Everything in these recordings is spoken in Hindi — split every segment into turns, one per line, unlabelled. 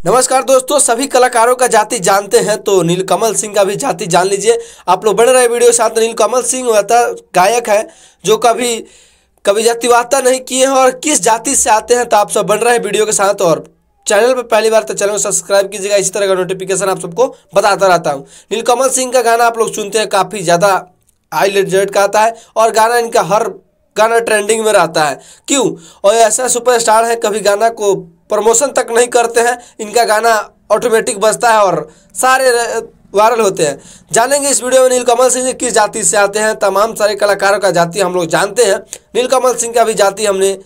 नमस्कार दोस्तों, सभी कलाकारों का जाति जानते हैं तो नीलकमल सिंह का भी जाति जान लीजिए। आप लोग बने रहे वीडियो के साथ। नीलकमल सिंह वह गायक है जो कभी कभी जातिवादता नहीं किए हैं और किस जाति से आते हैं तो आप सब बन रहे हैं वीडियो के साथ। और चैनल पर पहली बार तो चैनल को सब्सक्राइब कीजिएगा, इसी तरह का नोटिफिकेशन आप सबको बताता रहता हूँ। नीलकमल सिंह का गाना आप लोग सुनते हैं, काफ़ी ज़्यादा हाई रेट का आता है और गाना इनका हर गाना ट्रेंडिंग में रहता है। क्यों? और ऐसा सुपरस्टार है, कभी गाना को प्रमोशन तक नहीं करते हैं, इनका गाना ऑटोमेटिक बजता है और सारे वायरल होते हैं। जानेंगे इस वीडियो में नीलकमल सिंह किस जाति से आते हैं। तमाम सारे कलाकारों का जाति हम लोग जानते हैं, नीलकमल सिंह का भी जाति हमने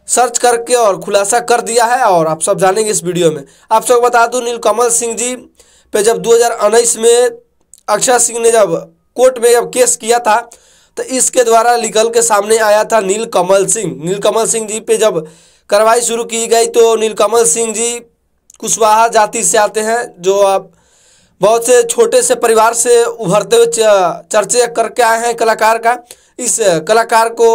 सर्च करके और खुलासा कर दिया है और आप सब जानेंगे इस वीडियो में। आप सबको बता दूं, नीलकमल सिंह जी पे जब 2019 में अक्षय सिंह ने जब कोर्ट में जब केस किया था तो इसके द्वारा निकल के सामने आया था नीलकमल सिंह। नीलकमल सिंह जी पे जब कार्रवाई शुरू की गई तो नीलकमल सिंह जी कुशवाहा जाति से आते हैं, जो आप बहुत से छोटे से परिवार से उभरते हुए चर्चे करके आए हैं कलाकार का। इस कलाकार को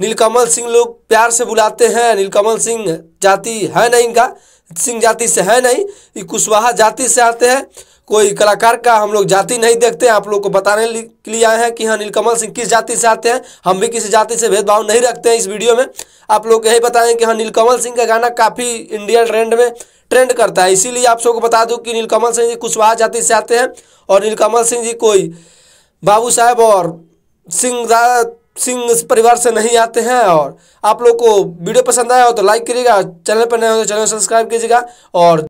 नीलकमल सिंह लोग प्यार से बुलाते हैं। नीलकमल सिंह जाति है नहीं, इनका सिंह जाति से है नहीं, ये कुशवाहा जाति से आते हैं। कोई कलाकार का हम लोग जाति नहीं देखते, आप लोग को बताने के लिए आए हैं कि हाँ नीलकमल सिंह किस जाति से आते हैं। हम भी किसी जाति से भेदभाव नहीं रखते हैं। इस वीडियो में आप लोग यही बताएं कि हाँ नीलकमल सिंह का गाना काफ़ी इंडियन ट्रेंड करता है, इसीलिए आप सबको बता दूं कि नीलकमल सिंह जी कुशवाहा जाति से आते हैं और नीलकमल सिंह जी कोई बाबू साहब और सिंह परिवार से नहीं आते हैं। और आप लोग को वीडियो पसंद आया हो तो लाइक करिएगा, चैनल पर नए हो तो चैनल सब्सक्राइब कीजिएगा और